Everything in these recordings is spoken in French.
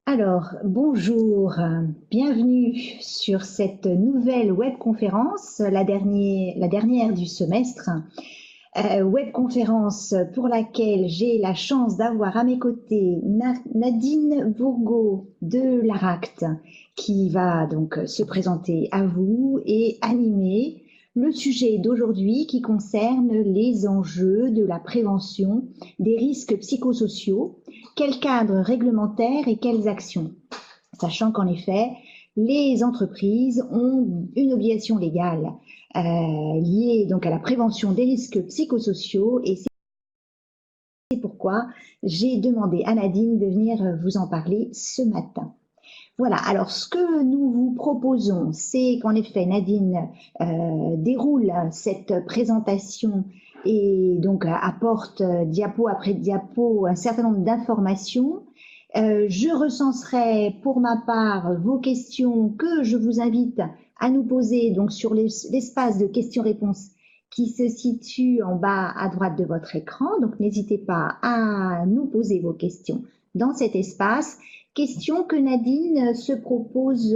Alors, bonjour, bienvenue sur cette nouvelle webconférence, la dernière du semestre. Webconférence pour laquelle j'ai la chance d'avoir à mes côtés Nadine Bourgault de l'ARACT qui va donc se présenter à vous et animer le sujet d'aujourd'hui qui concerne les enjeux de la prévention des risques psychosociaux, quel cadre réglementaire et quelles actions, sachant qu'en effet, les entreprises ont une obligation légale liée donc à la prévention des risques psychosociaux et c'est pourquoi j'ai demandé à Nadine de venir vous en parler ce matin. Voilà, alors ce que nous vous proposons, c'est qu'en effet Nadine déroule cette présentation et donc apporte diapo après diapo un certain nombre d'informations. Je recenserai pour ma part vos questions que je vous invite à nous poser donc sur l'espace de questions-réponses qui se situe en bas à droite de votre écran. Donc n'hésitez pas à nous poser vos questions dans cet espace. Question que Nadine se propose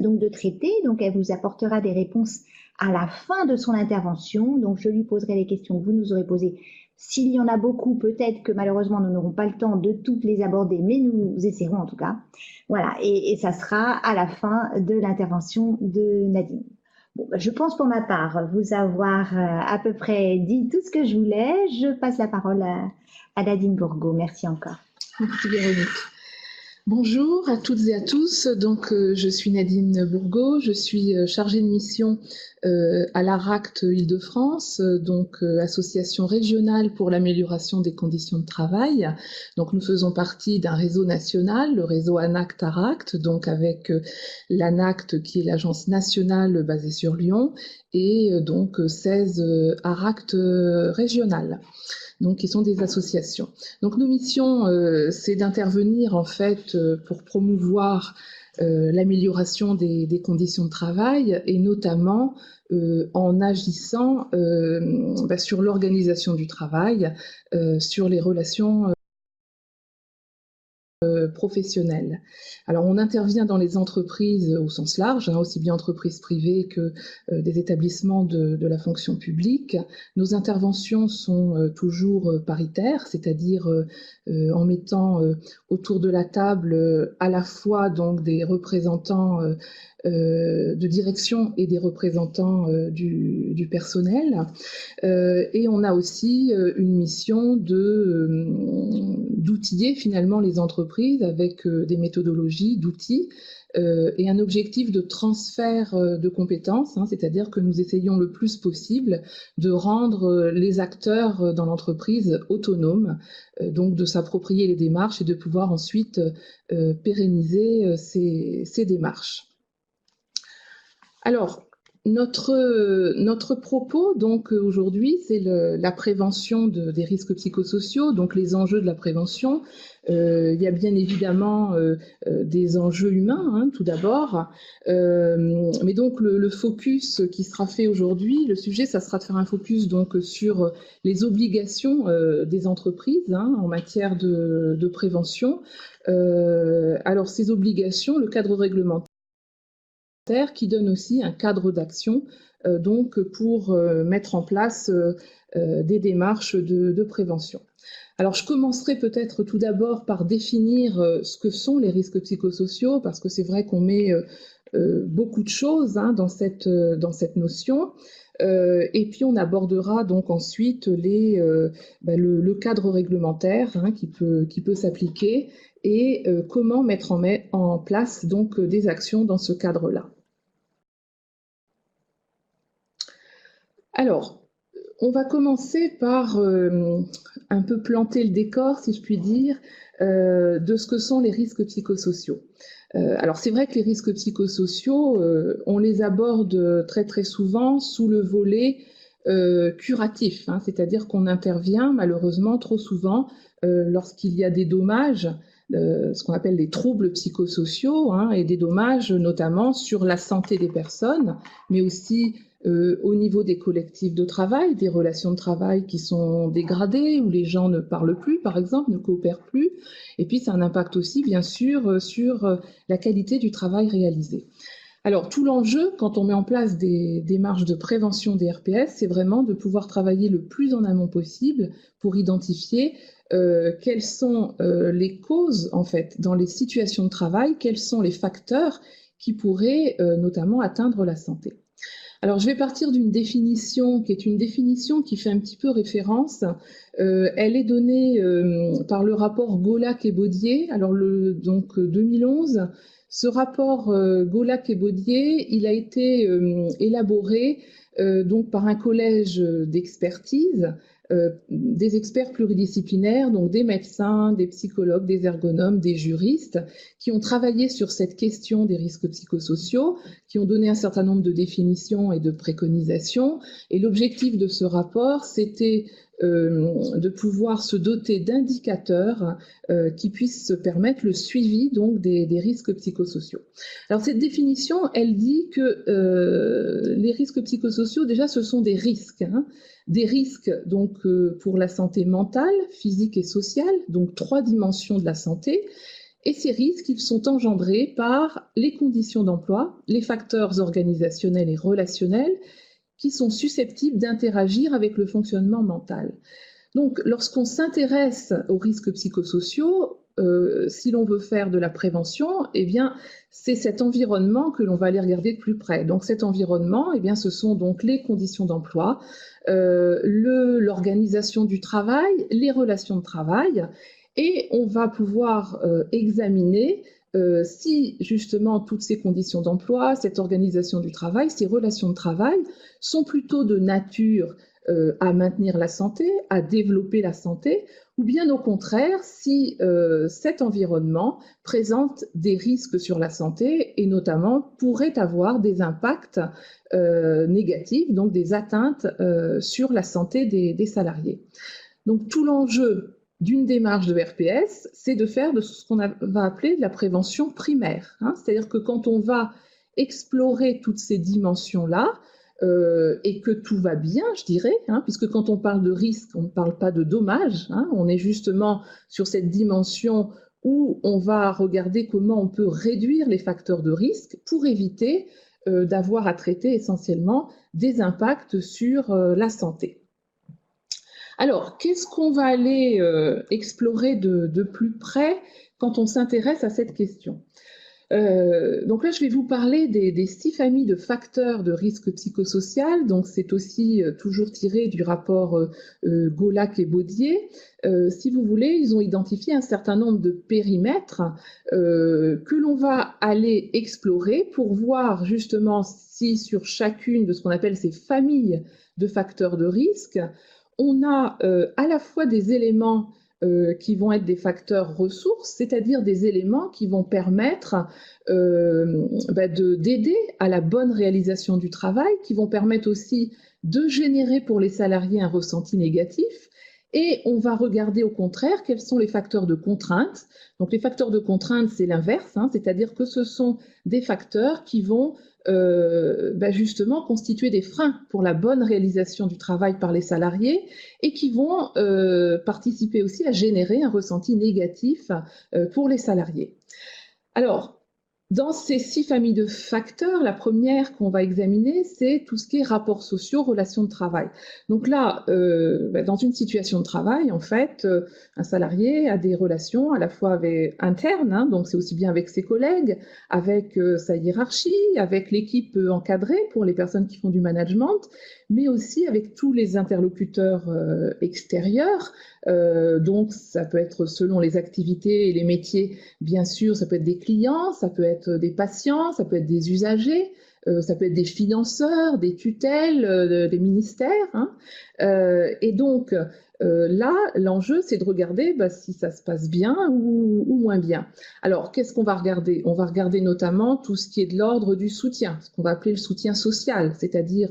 donc de traiter. Donc elle vous apportera des réponses à la fin de son intervention. Donc je lui poserai les questions que vous nous aurez posées. S'il y en a beaucoup, peut-être que malheureusement nous n'aurons pas le temps de toutes les aborder, mais nous essaierons en tout cas. Voilà, et ça sera à la fin de l'intervention de Nadine. Bon, je pense pour ma part vous avoir à peu près dit tout ce que je voulais. Je passe la parole à Nadine Bourgault. Merci encore. Merci Véronique. Bonjour à toutes et à tous. Donc, je suis Nadine Bourgault, je suis chargée de mission à l'ARACT Île-de-France, donc association régionale pour l'amélioration des conditions de travail. Donc, nous faisons partie d'un réseau national, le réseau ANACT-ARACT, donc avec l'ANACT qui est l'agence nationale basée sur Lyon et donc 16 ARACT régionales. Donc, qui sont des associations. Donc, nos missions, c'est d'intervenir en fait pour promouvoir l'amélioration des conditions de travail et notamment en agissant sur l'organisation du travail, sur les relations professionnels. Alors on intervient dans les entreprises au sens large, aussi bien entreprises privées que des établissements de la fonction publique. Nos interventions sont toujours paritaires, c'est-à-dire en mettant autour de la table à la fois donc des représentants de direction et des représentants du personnel. Et on a aussi une mission d'outiller finalement les entreprises avec des méthodologies, d'outils et un objectif de transfert de compétences, c'est-à-dire que nous essayons le plus possible de rendre les acteurs dans l'entreprise autonomes, donc de s'approprier les démarches et de pouvoir ensuite pérenniser ces démarches. Alors, notre propos, donc aujourd'hui, c'est la prévention des risques psychosociaux, donc les enjeux de la prévention. Il y a bien évidemment des enjeux humains, tout d'abord, mais donc le focus qui sera fait aujourd'hui, le sujet, ça sera de faire un focus donc sur les obligations des entreprises en matière de prévention. Alors ces obligations, le cadre réglementaire qui donne aussi un cadre d'action donc pour mettre en place des démarches de prévention. Alors je commencerai peut-être tout d'abord par définir ce que sont les risques psychosociaux, parce que c'est vrai qu'on met beaucoup de choses dans cette notion. Et puis on abordera donc ensuite le cadre réglementaire qui peut s'appliquer et comment mettre en place donc des actions dans ce cadre-là. Alors, on va commencer par un peu planter le décor, si je puis dire, de ce que sont les risques psychosociaux. Alors c'est vrai que les risques psychosociaux, on les aborde très très souvent sous le volet curatif, c'est-à-dire qu'on intervient malheureusement trop souvent lorsqu'il y a des dommages, ce qu'on appelle les troubles psychosociaux, et des dommages notamment sur la santé des personnes, mais aussi au niveau des collectifs de travail, des relations de travail qui sont dégradées, où les gens ne parlent plus, par exemple, ne coopèrent plus. Et puis, ça a un impact aussi, bien sûr, sur la qualité du travail réalisé. Alors, tout l'enjeu, quand on met en place des démarches de prévention des RPS, c'est vraiment de pouvoir travailler le plus en amont possible pour identifier quelles sont les causes, en fait, dans les situations de travail, quels sont les facteurs qui pourraient notamment atteindre la santé. Alors, je vais partir d'une définition qui est une définition qui fait un petit peu référence. Elle est donnée par le rapport Gaulac et Baudier, alors donc 2011. Ce rapport Gaulac et Baudier, il a été élaboré donc par un collège d'expertise, des experts pluridisciplinaires, donc des médecins, des psychologues, des ergonomes, des juristes, qui ont travaillé sur cette question des risques psychosociaux, qui ont donné un certain nombre de définitions et de préconisations. Et l'objectif de ce rapport, c'était de pouvoir se doter d'indicateurs qui puissent permettre le suivi donc des risques psychosociaux. Alors cette définition, elle dit que les risques psychosociaux, déjà, ce sont des risques, des risques donc pour la santé mentale, physique et sociale, donc 3 dimensions de la santé. Et ces risques, ils sont engendrés par les conditions d'emploi, les facteurs organisationnels et relationnels qui sont susceptibles d'interagir avec le fonctionnement mental. Donc, lorsqu'on s'intéresse aux risques psychosociaux, si l'on veut faire de la prévention, eh bien, c'est cet environnement que l'on va aller regarder de plus près. Donc, cet environnement, eh bien, ce sont donc les conditions d'emploi, l'organisation du travail, les relations de travail, et on va pouvoir examiner si justement toutes ces conditions d'emploi, cette organisation du travail, ces relations de travail sont plutôt de nature à maintenir la santé, à développer la santé, ou bien au contraire si cet environnement présente des risques sur la santé et notamment pourrait avoir des impacts négatifs, donc des atteintes sur la santé des salariés. Donc tout l'enjeu d'une démarche de RPS, c'est de faire de ce qu'on va appeler de la prévention primaire. C'est-à-dire que quand on va explorer toutes ces dimensions-là, et que tout va bien, je dirais, puisque quand on parle de risque, on ne parle pas de dommages, on est justement sur cette dimension où on va regarder comment on peut réduire les facteurs de risque pour éviter d'avoir à traiter essentiellement des impacts sur la santé. Alors, qu'est-ce qu'on va aller explorer de plus près quand on s'intéresse à cette question ? Donc là, je vais vous parler des 6 familles de facteurs de risque psychosocial. Donc, c'est aussi toujours tiré du rapport Gaulac et Baudier. Si vous voulez, ils ont identifié un certain nombre de périmètres que l'on va aller explorer pour voir justement si sur chacune de ce qu'on appelle ces familles de facteurs de risque, on a à la fois des éléments qui vont être des facteurs ressources, c'est-à-dire des éléments qui vont permettre d'aider à la bonne réalisation du travail, qui vont permettre aussi de générer pour les salariés un ressenti négatif. Et on va regarder au contraire quels sont les facteurs de contrainte. Donc les facteurs de contrainte, c'est l'inverse, c'est-à-dire que ce sont des facteurs qui vont justement constituer des freins pour la bonne réalisation du travail par les salariés et qui vont participer aussi à générer un ressenti négatif pour les salariés. Alors, dans ces 6 familles de facteurs, la première qu'on va examiner, c'est tout ce qui est rapports sociaux, relations de travail. Donc là, dans une situation de travail, en fait, un salarié a des relations à la fois internes, donc c'est aussi bien avec ses collègues, avec sa hiérarchie, avec l'équipe encadrée pour les personnes qui font du management, mais aussi avec tous les interlocuteurs extérieurs. Donc ça peut être selon les activités et les métiers, bien sûr, ça peut être des clients, ça peut être des patients, ça peut être des usagers, ça peut être des financeurs, des tutelles, des ministères. Et donc là, l'enjeu, c'est de regarder si ça se passe bien ou moins bien. Alors, qu'est-ce qu'on va regarder ? On va regarder notamment tout ce qui est de l'ordre du soutien, ce qu'on va appeler le soutien social, c'est-à-dire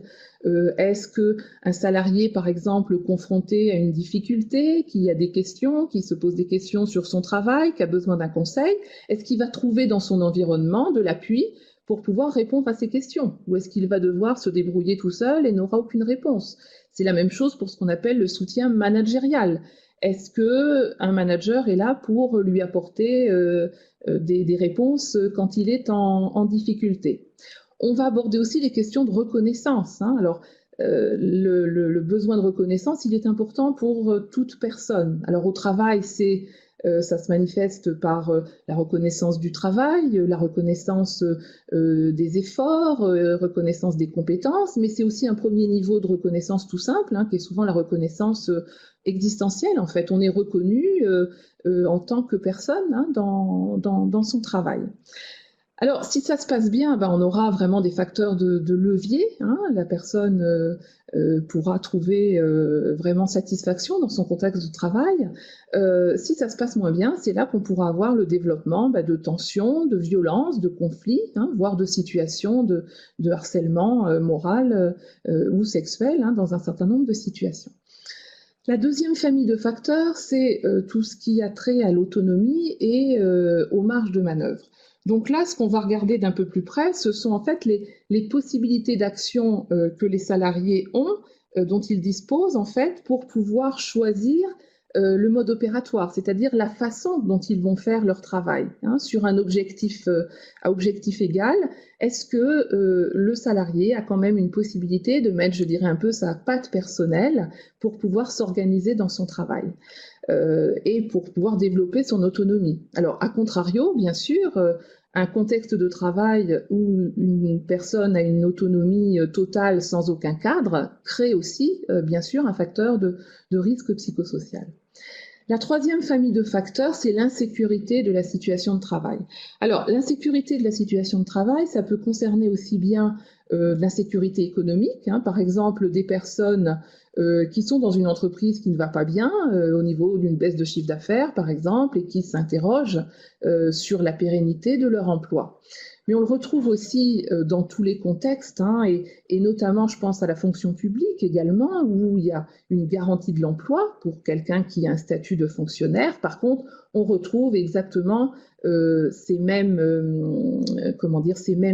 est-ce qu'un salarié, par exemple, confronté à une difficulté, qui a des questions, qui se pose des questions sur son travail, qui a besoin d'un conseil, est-ce qu'il va trouver dans son environnement de l'appui pour pouvoir répondre à ces questions? Ou est-ce qu'il va devoir se débrouiller tout seul et n'aura aucune réponse? C'est la même chose pour ce qu'on appelle le soutien managérial. Est-ce qu'un manager est là pour lui apporter des réponses quand il est en difficulté? On va aborder aussi les questions de reconnaissance. Alors, le besoin de reconnaissance, il est important pour toute personne. Alors, au travail, ça se manifeste par la reconnaissance du travail, la reconnaissance des efforts, reconnaissance des compétences, mais c'est aussi un premier niveau de reconnaissance tout simple, hein, qui est souvent la reconnaissance existentielle. En fait, on est reconnu en tant que personne, hein, dans son travail. Alors, si ça se passe bien, on aura vraiment des facteurs de levier, hein. La personne pourra trouver vraiment satisfaction dans son contexte de travail. Si ça se passe moins bien, c'est là qu'on pourra avoir le développement de tensions, de violences, de conflits, hein, voire de situations de harcèlement moral ou sexuel, hein, dans un certain nombre de situations. La deuxième famille de facteurs, c'est tout ce qui a trait à l'autonomie et aux marges de manœuvre. Donc là, ce qu'on va regarder d'un peu plus près, ce sont en fait les possibilités d'action que les salariés ont, dont ils disposent en fait, pour pouvoir choisir le mode opératoire, c'est-à-dire la façon dont ils vont faire leur travail, hein, sur un objectif à objectif égal. Est-ce que le salarié a quand même une possibilité de mettre, je dirais, un peu sa patte personnelle pour pouvoir s'organiser dans son travail et pour pouvoir développer son autonomie? Alors, à contrario, bien sûr, un contexte de travail où une personne a une autonomie totale sans aucun cadre crée aussi, bien sûr, un facteur de risque psychosocial. La troisième famille de facteurs, c'est l'insécurité de la situation de travail. Alors, l'insécurité de la situation de travail, ça peut concerner aussi bien l'insécurité économique, hein, par exemple des personnes qui sont dans une entreprise qui ne va pas bien au niveau d'une baisse de chiffre d'affaires, par exemple, et qui s'interrogent sur la pérennité de leur emploi. Mais on le retrouve aussi dans tous les contextes, hein, et notamment, je pense à la fonction publique également, où il y a une garantie de l'emploi pour quelqu'un qui a un statut de fonctionnaire. Par contre, on retrouve exactement ces mêmes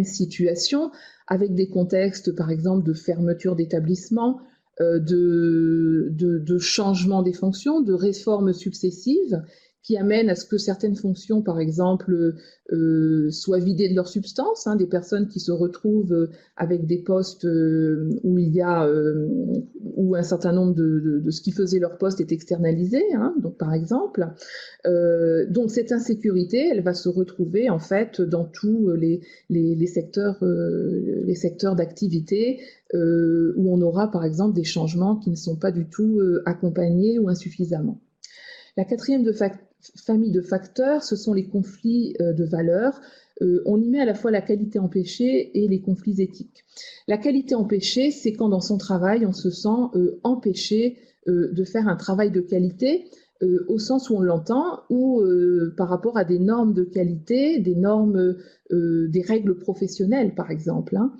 situations avec des contextes, par exemple, de fermeture d'établissements, de changement des fonctions, de réformes successives qui amènent à ce que certaines fonctions, par exemple, soient vidées de leur substance, hein, des personnes qui se retrouvent avec des postes où il y a où un certain nombre de ce qui faisait leur poste est externalisé, hein, donc par exemple. Donc cette insécurité, elle va se retrouver en fait dans tous les secteurs d'activité où on aura par exemple des changements qui ne sont pas du tout accompagnés ou insuffisamment. La quatrième famille de facteurs, ce sont les conflits de valeurs. On y met à la fois la qualité empêchée et les conflits éthiques. La qualité empêchée, c'est quand dans son travail, on se sent empêché de faire un travail de qualité, au sens où on l'entend, ou par rapport à des normes de qualité, des normes, des règles professionnelles, par exemple, hein.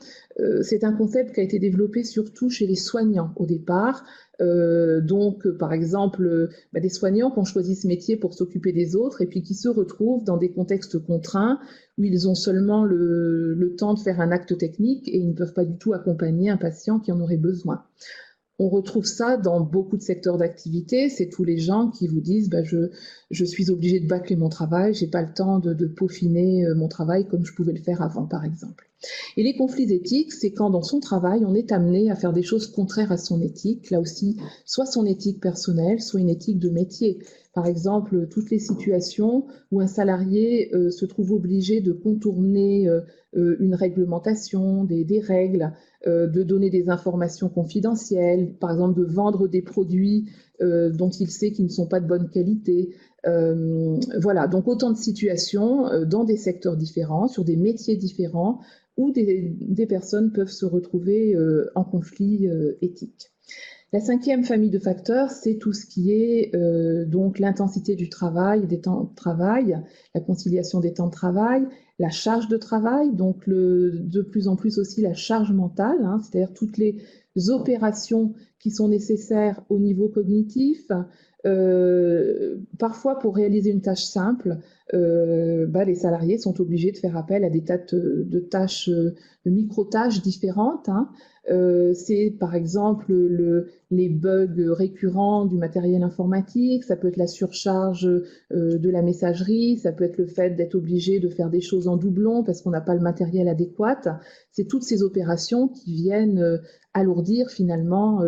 C'est un concept qui a été développé surtout chez les soignants au départ. Donc, par exemple, des soignants qui ont choisi ce métier pour s'occuper des autres et puis qui se retrouvent dans des contextes contraints où ils ont seulement le temps de faire un acte technique et ils ne peuvent pas du tout accompagner un patient qui en aurait besoin. On retrouve ça dans beaucoup de secteurs d'activité. C'est tous les gens qui vous disent je suis obligé de bâcler mon travail, j'ai pas le temps de peaufiner mon travail comme je pouvais le faire avant, par exemple. Et les conflits éthiques, c'est quand dans son travail, on est amené à faire des choses contraires à son éthique, là aussi, soit son éthique personnelle, soit une éthique de métier. Par exemple, toutes les situations où un salarié se trouve obligé de contourner une réglementation, des règles, de donner des informations confidentielles, par exemple de vendre des produits dont il sait qu'ils ne sont pas de bonne qualité. Voilà, donc autant de situations dans des secteurs différents, sur des métiers différents, où des personnes peuvent se retrouver en conflit éthique. La cinquième famille de facteurs, c'est tout ce qui est donc l'intensité du travail, des temps de travail, la conciliation des temps de travail, la charge de travail, donc de plus en plus aussi la charge mentale, hein, c'est-à-dire toutes les opérations qui sont nécessaires au niveau cognitif. Parfois, pour réaliser une tâche simple, les salariés sont obligés de faire appel à des tas de tâches, de micro-tâches différentes. C'est par exemple les bugs récurrents du matériel informatique, ça peut être la surcharge de la messagerie, ça peut être le fait d'être obligé de faire des choses en doublon parce qu'on n'a pas le matériel adéquat. C'est toutes ces opérations qui viennent alourdir finalement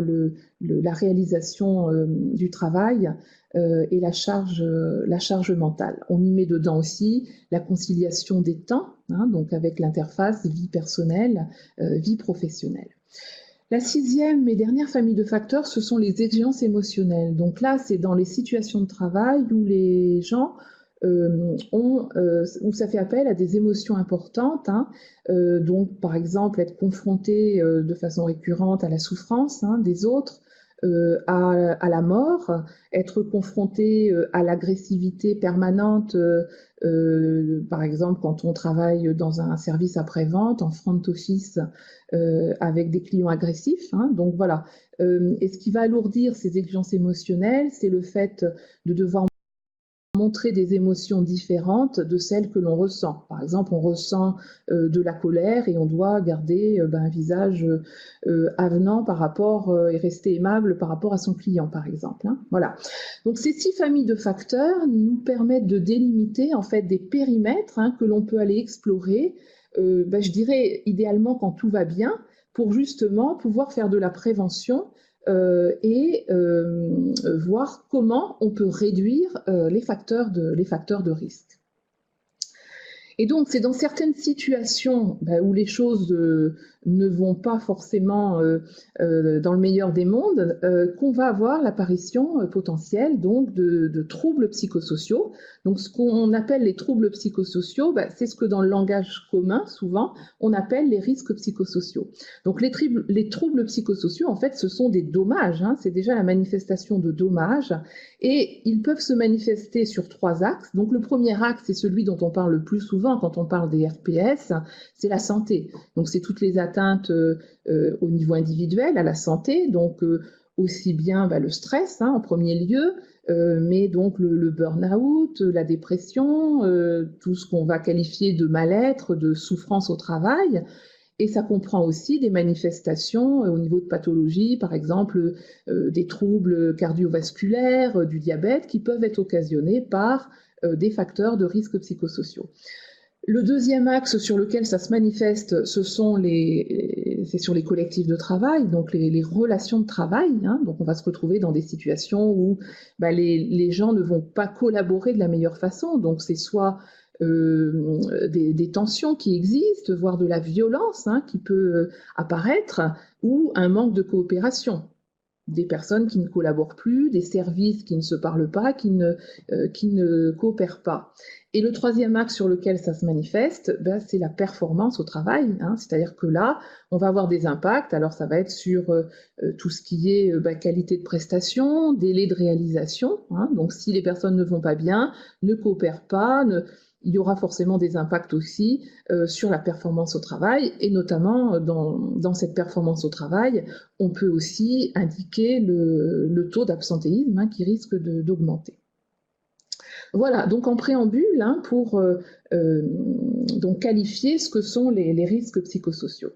la réalisation du travail et la charge mentale. On y met dedans aussi la conciliation des temps, donc avec l'interface vie personnelle, vie professionnelle. La sixième et dernière famille de facteurs, ce sont les exigences émotionnelles. Donc là, c'est dans les situations de travail où les gens où ça fait appel à des émotions importantes, donc par exemple être confronté de façon récurrente à la souffrance des autres, à la mort, être confronté à l'agressivité permanente, par exemple quand on travaille dans un service après-vente, en front office, avec des clients agressifs. Donc voilà. Et ce qui va alourdir ces exigences émotionnelles, c'est le fait de devoir montrer des émotions différentes de celles que l'on ressent. Par exemple, on ressent de la colère et on doit garder un visage avenant par rapport et rester aimable par rapport à son client, par exemple. Voilà. Donc ces 6 familles de facteurs nous permettent de délimiter en fait des périmètres que l'on peut aller explorer, je dirais idéalement quand tout va bien, pour justement pouvoir faire de la prévention et voir comment on peut réduire les facteurs de risque. Et donc, c'est dans certaines situations où les choses ne vont pas forcément dans le meilleur des mondes qu'on va avoir l'apparition potentielle donc de troubles psychosociaux. Donc, ce qu'on appelle les troubles psychosociaux, c'est ce que dans le langage commun, souvent, on appelle les risques psychosociaux. Donc, les troubles psychosociaux, en fait, ce sont des dommages. C'est déjà la manifestation de dommages. Et ils peuvent se manifester sur 3 axes. Donc, le premier axe, c'est celui dont on parle le plus souvent quand on parle des RPS, c'est la santé. Donc, c'est toutes les atteintes au niveau individuel à la santé, donc aussi bien le stress en premier lieu, mais donc le burn-out, la dépression, tout ce qu'on va qualifier de mal-être, de souffrance au travail. Et ça comprend aussi des manifestations au niveau de pathologie, par exemple des troubles cardiovasculaires, du diabète, qui peuvent être occasionnés par des facteurs de risque psychosociaux. Le deuxième axe sur lequel ça se manifeste, c'est sur les collectifs de travail, donc les relations de travail. Donc on va se retrouver dans des situations où les gens ne vont pas collaborer de la meilleure façon. Donc c'est soit des tensions qui existent, voire de la violence qui peut apparaître, ou un manque de coopération. Des personnes qui ne collaborent plus, des services qui ne se parlent pas, qui ne coopèrent pas. Et le troisième axe sur lequel ça se manifeste, c'est la performance au travail. C'est-à-dire que là, on va avoir des impacts. Alors, ça va être sur tout ce qui est qualité de prestation, délai de réalisation. Donc, si les personnes ne vont pas bien, ne coopèrent pas, il y aura forcément des impacts aussi sur la performance au travail, et notamment dans cette performance au travail, on peut aussi indiquer le taux d'absentéisme qui risque d'augmenter. Voilà, donc en préambule, pour donc qualifier ce que sont les risques psychosociaux.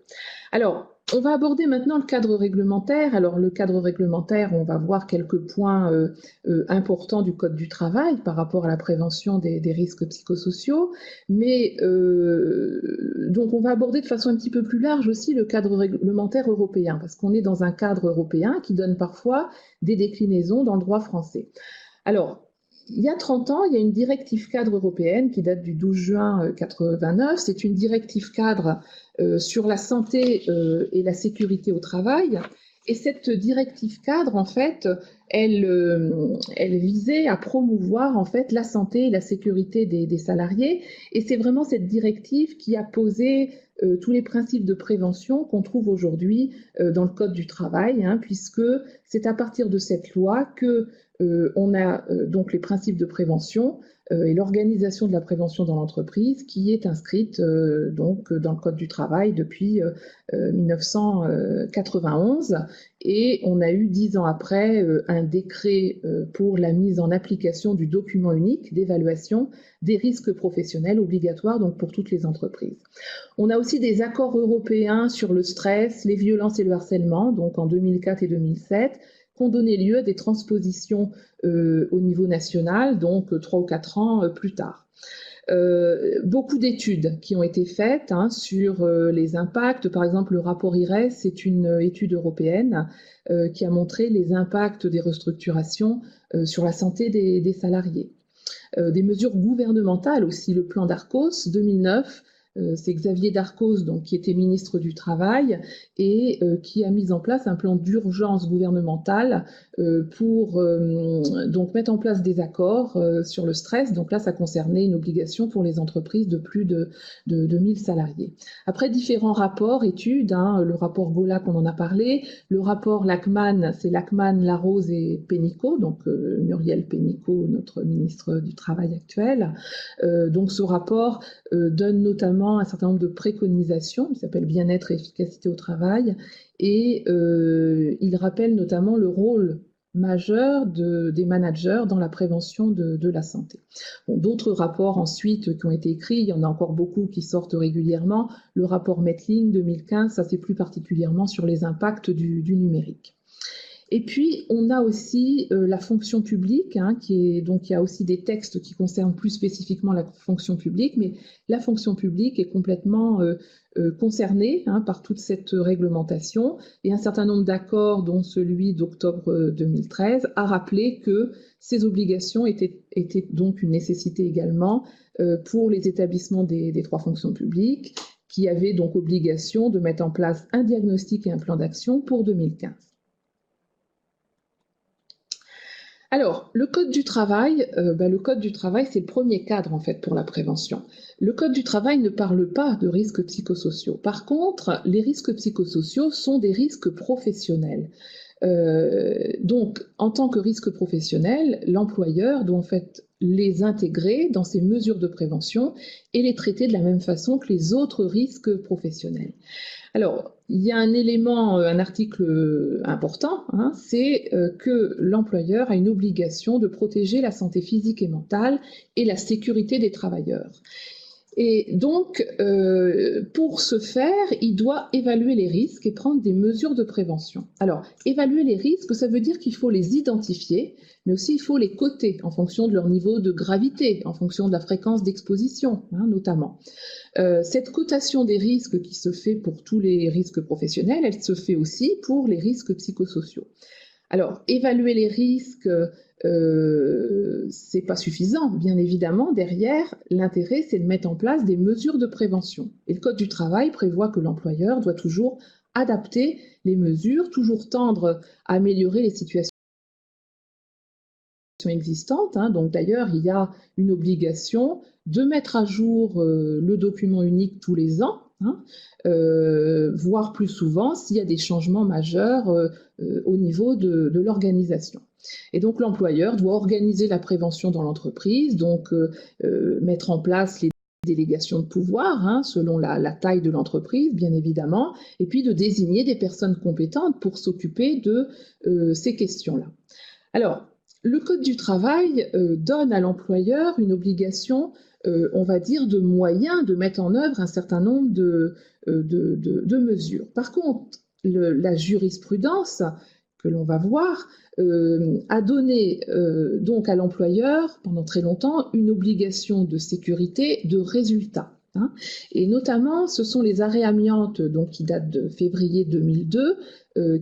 Alors, on va aborder maintenant le cadre réglementaire. Alors, le cadre réglementaire, on va voir quelques points importants du Code du travail par rapport à la prévention des risques psychosociaux. Mais donc, on va aborder de façon un petit peu plus large aussi le cadre réglementaire européen, parce qu'on est dans un cadre européen qui donne parfois des déclinaisons dans le droit français. Alors, il y a 30 ans, il y a une directive cadre européenne qui date du 12 juin 1989. C'est une directive cadre sur la santé et la sécurité au travail. Et cette directive cadre, en fait, elle visait à promouvoir en fait la santé et la sécurité des salariés. Et c'est vraiment cette directive qui a posé tous les principes de prévention qu'on trouve aujourd'hui dans le Code du travail, hein, puisque c'est à partir de cette loi que on a donc les principes de prévention et l'organisation de la prévention dans l'entreprise qui est inscrite donc dans le Code du travail depuis 1991, et on a eu 10 ans après un décret pour la mise en application du document unique d'évaluation des risques professionnels obligatoire donc pour toutes les entreprises. On a aussi des accords européens sur le stress, les violences et le harcèlement, donc en 2004 et 2007, qui ont donné lieu à des transpositions au niveau national, donc 3 ou 4 ans plus tard. Beaucoup d'études qui ont été faites hein, sur les impacts. Par exemple, le rapport IRES, c'est une étude européenne qui a montré les impacts des restructurations sur la santé des salariés. Des mesures gouvernementales aussi, le plan Darcos 2009, c'est Xavier Darcos donc, qui était ministre du Travail et qui a mis en place un plan d'urgence gouvernemental pour donc mettre en place des accords sur le stress. Donc là, ça concernait une obligation pour les entreprises de plus de 1000 salariés. Après, différents rapports, études, hein, le rapport Gola qu'on en a parlé, le rapport Lachmann, c'est Lachmann, Larose et Pénicaud, donc Muriel Pénicaud, notre ministre du Travail actuel. Donc ce rapport donne notamment un certain nombre de préconisations, il s'appelle Bien-être et efficacité au travail, et il rappelle notamment le rôle majeur des managers dans la prévention de la santé. Bon, d'autres rapports ensuite qui ont été écrits, il y en a encore beaucoup qui sortent régulièrement. Le rapport Mettling 2015, ça c'est plus particulièrement sur les impacts du numérique. Et puis, on a aussi la fonction publique, hein, donc il y a aussi des textes qui concernent plus spécifiquement la fonction publique, mais la fonction publique est complètement concernée hein, par toute cette réglementation, et un certain nombre d'accords, dont celui d'octobre 2013, a rappelé que ces obligations étaient donc une nécessité également pour les établissements des 3 fonctions publiques, qui avaient donc obligation de mettre en place un diagnostic et un plan d'action pour 2015. Alors, le Code du travail, c'est le premier cadre en fait pour la prévention. Le Code du travail ne parle pas de risques psychosociaux. Par contre, les risques psychosociaux sont des risques professionnels. Donc, en tant que risque professionnel, l'employeur doit en fait les intégrer dans ses mesures de prévention et les traiter de la même façon que les autres risques professionnels. Alors, il y a un élément, un article important, hein, c'est que l'employeur a une obligation de protéger la santé physique et mentale et la sécurité des travailleurs. Et donc, pour ce faire, il doit évaluer les risques et prendre des mesures de prévention. Alors, évaluer les risques, ça veut dire qu'il faut les identifier, mais aussi il faut les coter en fonction de leur niveau de gravité, en fonction de la fréquence d'exposition, hein, notamment. Cette cotation des risques qui se fait pour tous les risques professionnels, elle se fait aussi pour les risques psychosociaux. Alors, évaluer les risques, c'est pas suffisant, bien évidemment. Derrière, l'intérêt, c'est de mettre en place des mesures de prévention. Et le Code du travail prévoit que l'employeur doit toujours adapter les mesures, toujours tendre à améliorer les situations existantes. Hein. Donc d'ailleurs, il y a une obligation de mettre à jour le document unique tous les ans, hein, voire plus souvent s'il y a des changements majeurs au niveau de l'organisation. Et donc l'employeur doit organiser la prévention dans l'entreprise, donc mettre en place les délégations de pouvoir, hein, selon la taille de l'entreprise, bien évidemment, et puis de désigner des personnes compétentes pour s'occuper de ces questions-là. Alors, le Code du travail donne à l'employeur une obligation, on va dire, de moyens de mettre en œuvre un certain nombre de mesures. Par contre, la jurisprudence que l'on va voir a donné donc à l'employeur pendant très longtemps une obligation de sécurité de résultat. Hein. Et notamment, ce sont les arrêts amiantes donc, qui datent de février 2002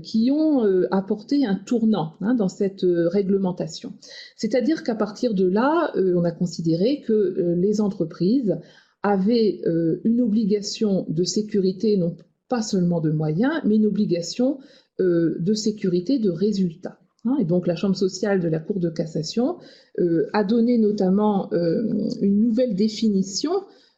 qui ont apporté un tournant hein, dans cette réglementation. C'est-à-dire qu'à partir de là, on a considéré que les entreprises avaient une obligation de sécurité, non pas seulement de moyens, mais une obligation de sécurité de résultats. Et donc la Chambre sociale de la Cour de cassation a donné notamment une nouvelle définition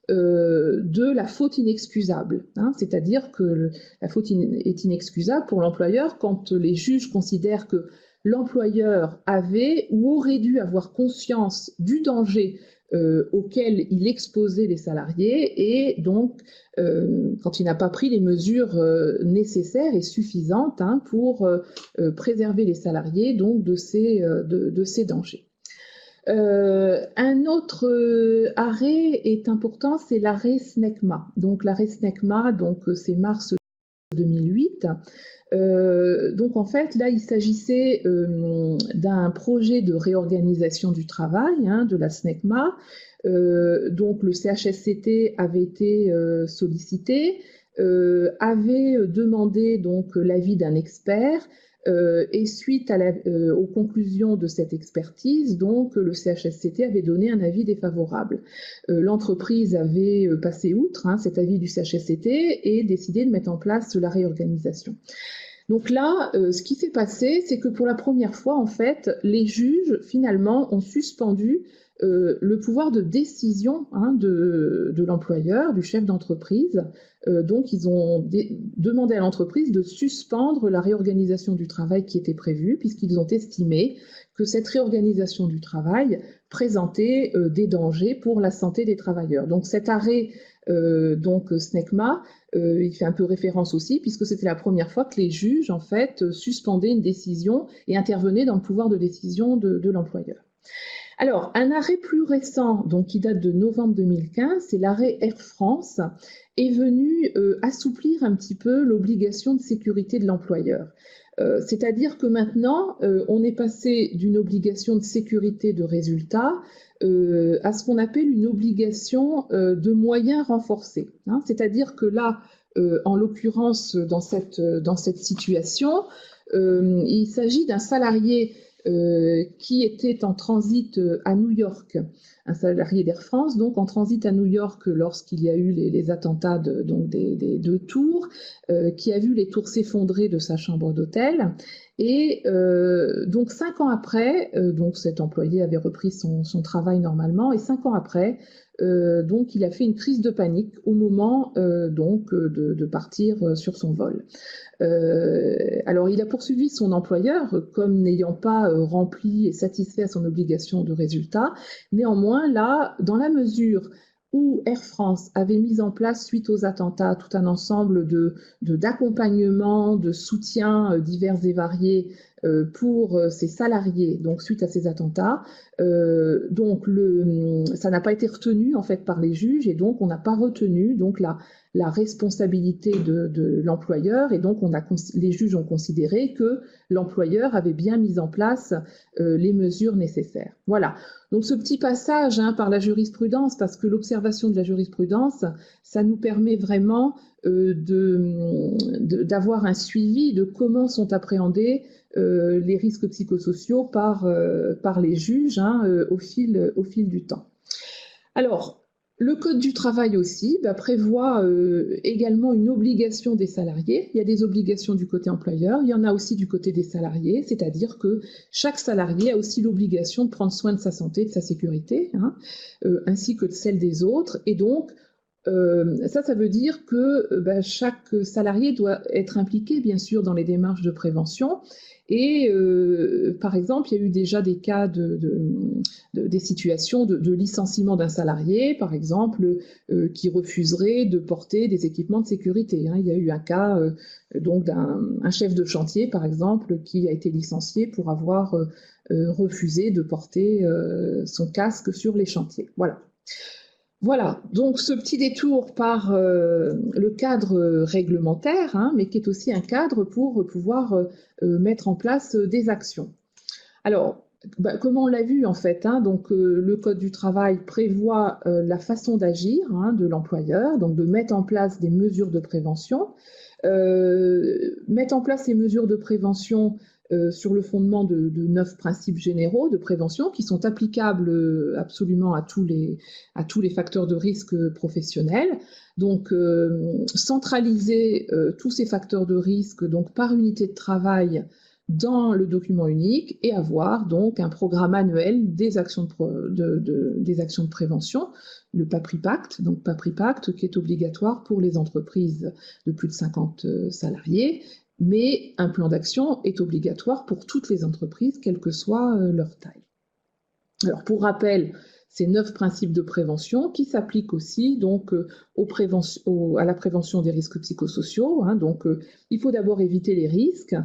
de la faute inexcusable. C'est-à-dire que la faute est inexcusable pour l'employeur quand les juges considèrent que l'employeur avait ou aurait dû avoir conscience du danger auquel il exposait les salariés et donc quand il n'a pas pris les mesures nécessaires et suffisantes pour préserver les salariés donc de ces dangers. Un autre arrêt est important, c'est l'arrêt SNECMA. Donc l'arrêt SNECMA, donc c'est mars 2008. Donc en fait, là, il s'agissait d'un projet de réorganisation du travail de la SNECMA. Donc le CHSCT avait été sollicité, avait demandé donc l'avis d'un expert. Et suite aux conclusions de cette expertise, donc le CHSCT avait donné un avis défavorable. L'entreprise avait passé outre cet avis du CHSCT et décidé de mettre en place la réorganisation. Donc là, ce qui s'est passé, c'est que pour la première fois, en fait, les juges, finalement, ont suspendu le pouvoir de décision de l'employeur, du chef d'entreprise. Donc, ils ont demandé à l'entreprise de suspendre la réorganisation du travail qui était prévue, puisqu'ils ont estimé que cette réorganisation du travail présentait des dangers pour la santé des travailleurs. Donc, cet arrêt, donc SNECMA, il fait un peu référence aussi, puisque c'était la première fois que les juges, en fait, suspendaient une décision et intervenaient dans le pouvoir de décision de l'employeur. Alors, un arrêt plus récent, donc qui date de novembre 2015, c'est l'arrêt Air France, est venu assouplir un petit peu l'obligation de sécurité de l'employeur. C'est-à-dire que maintenant, on est passé d'une obligation de sécurité de résultat à ce qu'on appelle une obligation de moyens renforcés. C'est-à-dire que là, en l'occurrence, dans cette situation, il s'agit d'un salarié qui était en transit à New York, un salarié d'Air France, donc en transit à New York lorsqu'il y a eu les attentats des 2 tours, qui a vu les tours s'effondrer de sa chambre d'hôtel. Et donc 5 ans après, donc cet employé avait repris son travail normalement, et 5 ans après, donc il a fait une crise de panique au moment de partir sur son vol. Alors il a poursuivi son employeur comme n'ayant pas rempli et satisfait à son obligation de résultat. Néanmoins, là, dans la mesure où Air France avait mis en place, suite aux attentats, tout un ensemble d'accompagnement, de soutien divers et variés pour ses salariés, donc suite à ces attentats. Donc ça n'a pas été retenu en fait par les juges et donc on n'a pas retenu donc la responsabilité de l'employeur et donc les juges ont considéré que l'employeur avait bien mis en place les mesures nécessaires. Voilà. Donc ce petit passage par la jurisprudence, parce que l'observation de la jurisprudence, ça nous permet vraiment d'avoir un suivi de comment sont appréhendés les risques psychosociaux par les juges au fil du temps. Alors, le Code du travail aussi prévoit également une obligation des salariés. Il y a des obligations du côté employeur, il y en a aussi du côté des salariés, c'est-à-dire que chaque salarié a aussi l'obligation de prendre soin de sa santé, de sa sécurité, ainsi que de celle des autres. Et donc, ça veut dire que chaque salarié doit être impliqué, bien sûr, dans les démarches de prévention. Et par exemple, il y a eu déjà des cas des situations de licenciement d'un salarié, par exemple, qui refuserait de porter des équipements de sécurité. Il y a eu un cas donc d'un chef de chantier, par exemple, qui a été licencié pour avoir refusé de porter son casque sur les chantiers. Voilà, donc ce petit détour par le cadre réglementaire, mais qui est aussi un cadre pour pouvoir mettre en place des actions. Alors, comme on l'a vu en fait, donc le Code du travail prévoit la façon d'agir de l'employeur, donc de mettre en place des mesures de prévention, mettre en place ces mesures de prévention sur le fondement de 9 principes généraux de prévention qui sont applicables absolument à tous les facteurs de risque professionnels. Donc, centraliser tous ces facteurs de risque donc, par unité de travail dans le document unique et avoir donc un programme annuel des actions des actions de prévention, le PAPRIPACT, donc PAPRIPACT qui est obligatoire pour les entreprises de plus de 50 salariés, mais un plan d'action est obligatoire pour toutes les entreprises, quelle que soit leur taille. Alors pour rappel, ces 9 principes de prévention qui s'appliquent aussi donc à la prévention des risques psychosociaux. Donc il faut d'abord éviter les risques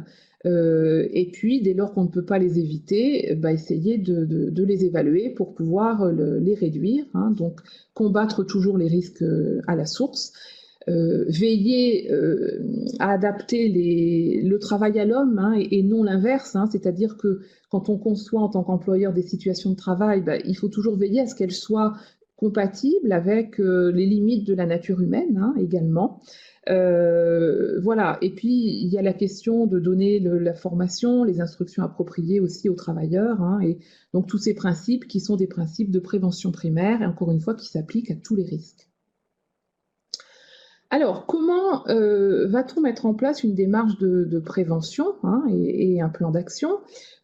et puis dès lors qu'on ne peut pas les éviter, essayer de les évaluer pour pouvoir les réduire. Donc combattre toujours les risques à la source. Veiller à adapter le travail à l'homme et non l'inverse, c'est-à-dire que quand on conçoit en tant qu'employeur des situations de travail, il faut toujours veiller à ce qu'elles soient compatibles avec les limites de la nature humaine également. Voilà, et puis il y a la question de donner la formation, les instructions appropriées aussi aux travailleurs, et donc tous ces principes qui sont des principes de prévention primaire et encore une fois qui s'appliquent à tous les risques. Alors, comment va-t-on mettre en place une démarche de prévention et un plan d'action?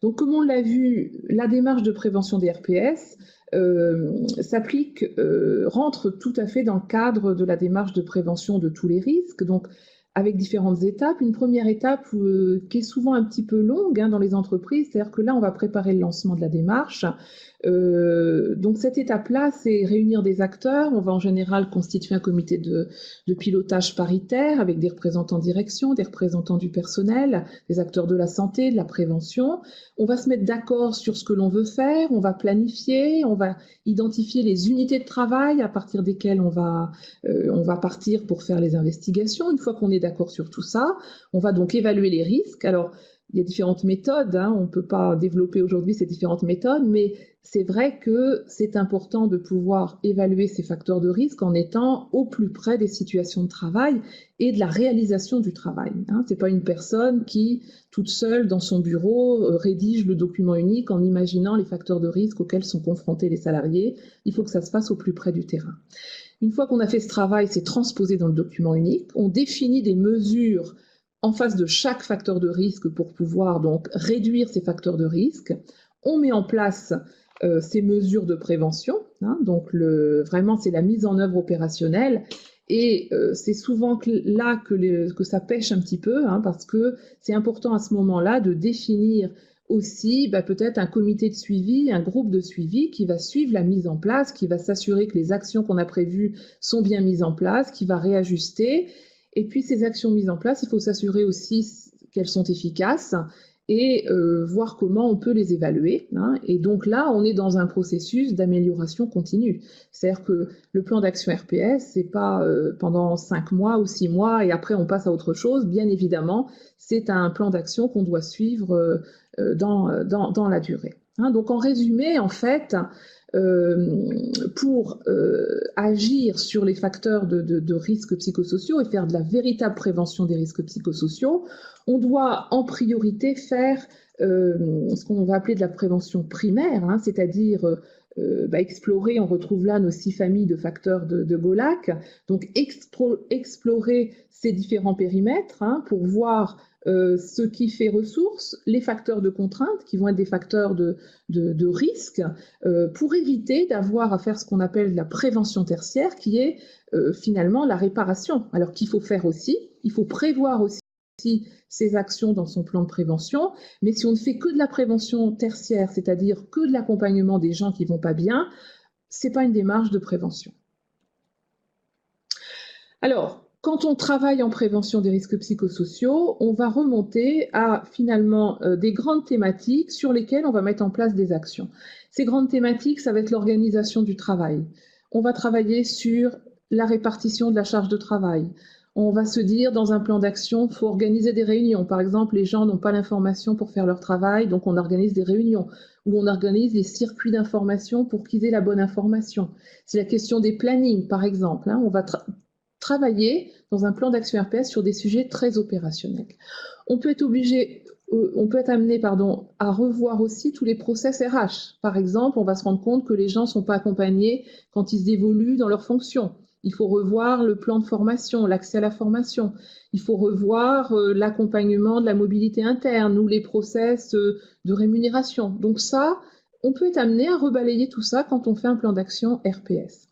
Donc, comme on l'a vu, la démarche de prévention des RPS rentre tout à fait dans le cadre de la démarche de prévention de tous les risques, donc avec différentes étapes. Une première étape qui est souvent un petit peu longue dans les entreprises, c'est-à-dire que là, on va préparer le lancement de la démarche. Donc cette étape-là, c'est réunir des acteurs. On va en général constituer un comité de pilotage paritaire avec des représentants de direction, des représentants du personnel, des acteurs de la santé, de la prévention. On va se mettre d'accord sur ce que l'on veut faire, on va planifier, on va identifier les unités de travail à partir desquelles on va partir pour faire les investigations. Une fois qu'on est d'accord sur tout ça, on va donc évaluer les risques. Alors, il y a différentes méthodes, on ne peut pas développer aujourd'hui ces différentes méthodes, mais c'est vrai que c'est important de pouvoir évaluer ces facteurs de risque en étant au plus près des situations de travail et de la réalisation du travail. Ce n'est pas une personne qui, toute seule dans son bureau, rédige le document unique en imaginant les facteurs de risque auxquels sont confrontés les salariés. Il faut que ça se fasse au plus près du terrain. Une fois qu'on a fait ce travail, c'est transposé dans le document unique. On définit des mesures en face de chaque facteur de risque pour pouvoir donc réduire ces facteurs de risque. On met en place ces mesures de prévention, donc vraiment c'est la mise en œuvre opérationnelle et c'est souvent là que ça pêche un petit peu parce que c'est important à ce moment-là de définir aussi peut-être un comité de suivi, un groupe de suivi qui va suivre la mise en place, qui va s'assurer que les actions qu'on a prévues sont bien mises en place, qui va réajuster. Et puis ces actions mises en place, il faut s'assurer aussi qu'elles sont efficaces et voir comment on peut les évaluer. Et donc là, on est dans un processus d'amélioration continue. C'est-à-dire que le plan d'action RPS, c'est pas pendant 5 mois ou 6 mois et après on passe à autre chose. Bien évidemment, c'est un plan d'action qu'on doit suivre dans la durée. Donc en résumé, en fait, pour agir sur les facteurs de risques psychosociaux et faire de la véritable prévention des risques psychosociaux, on doit en priorité faire ce qu'on va appeler de la prévention primaire, c'est-à-dire explorer, on retrouve là nos 6 familles de facteurs de Golac, donc explorer ces différents périmètres pour voir ce qui fait ressource, les facteurs de contrainte qui vont être des facteurs de risque pour éviter d'avoir à faire ce qu'on appelle la prévention tertiaire qui est finalement la réparation. Alors qu'il faut faire aussi, il faut prévoir aussi ces actions dans son plan de prévention, mais si on ne fait que de la prévention tertiaire, c'est-à-dire que de l'accompagnement des gens qui vont pas bien, c'est pas une démarche de prévention. Alors, quand on travaille en prévention des risques psychosociaux, on va remonter à finalement des grandes thématiques sur lesquelles on va mettre en place des actions. Ces grandes thématiques, ça va être l'organisation du travail. On va travailler sur la répartition de la charge de travail. On va se dire, dans un plan d'action, il faut organiser des réunions. Par exemple, les gens n'ont pas l'information pour faire leur travail, donc on organise des réunions, ou on organise des circuits d'information pour qu'ils aient la bonne information. C'est la question des plannings, par exemple. On va travailler dans un plan d'action RPS sur des sujets très opérationnels. On peut être amené à revoir aussi tous les process RH. Par exemple, on va se rendre compte que les gens ne sont pas accompagnés quand ils évoluent dans leurs fonctions. Il faut revoir le plan de formation, l'accès à la formation. Il faut revoir l'accompagnement de la mobilité interne ou les process de rémunération. Donc ça, on peut être amené à rebalayer tout ça quand on fait un plan d'action RPS.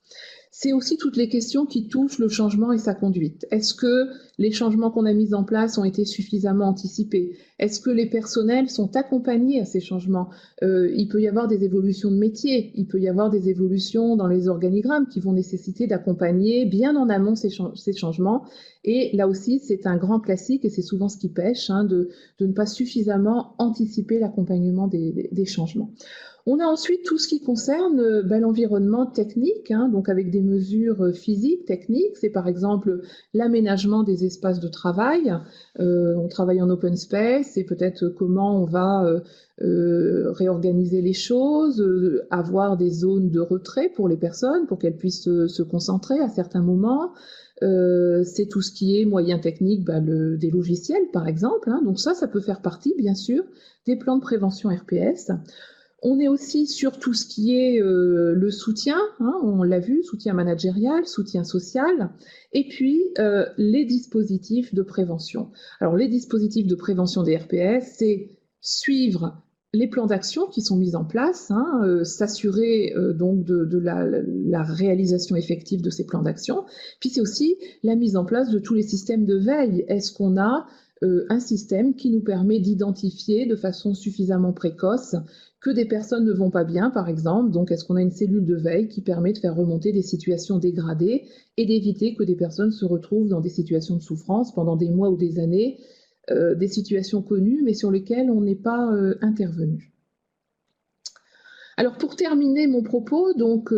C'est aussi toutes les questions qui touchent le changement et sa conduite. Est-ce que les changements qu'on a mis en place ont été suffisamment anticipés? Est-ce que les personnels sont accompagnés à ces changements? Il peut y avoir des évolutions de métier, il peut y avoir des évolutions dans les organigrammes qui vont nécessiter d'accompagner bien en amont ces changements. Et là aussi, c'est un grand classique et c'est souvent ce qui pêche, de ne pas suffisamment anticiper l'accompagnement des changements. On a ensuite tout ce qui concerne l'environnement technique, donc avec des mesures physiques, techniques. C'est par exemple l'aménagement des espaces de travail. On travaille en open space et peut-être comment on va réorganiser les choses, avoir des zones de retrait pour les personnes, pour qu'elles puissent se concentrer à certains moments. C'est tout ce qui est moyens techniques, des logiciels par exemple. Donc ça peut faire partie, bien sûr, des plans de prévention RPS. On est aussi sur tout ce qui est le soutien, on l'a vu, soutien managérial, soutien social, et puis les dispositifs de prévention. Alors les dispositifs de prévention des RPS, c'est suivre les plans d'action qui sont mis en place, s'assurer donc de la réalisation effective de ces plans d'action. Puis c'est aussi la mise en place de tous les systèmes de veille. Est-ce qu'on a un système qui nous permet d'identifier de façon suffisamment précoce que des personnes ne vont pas bien, par exemple. Donc, est-ce qu'on a une cellule de veille qui permet de faire remonter des situations dégradées et d'éviter que des personnes se retrouvent dans des situations de souffrance pendant des mois ou des années, des situations connues, mais sur lesquelles on n'est pas intervenu. Alors, pour terminer mon propos, donc,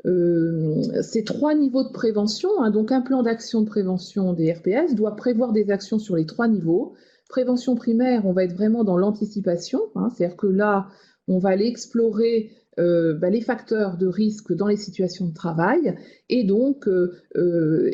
ces 3 niveaux de prévention, donc un plan d'action de prévention des RPS doit prévoir des actions sur les 3 niveaux. Prévention primaire, on va être vraiment dans l'anticipation, c'est-à-dire que là, on va aller explorer les facteurs de risque dans les situations de travail et donc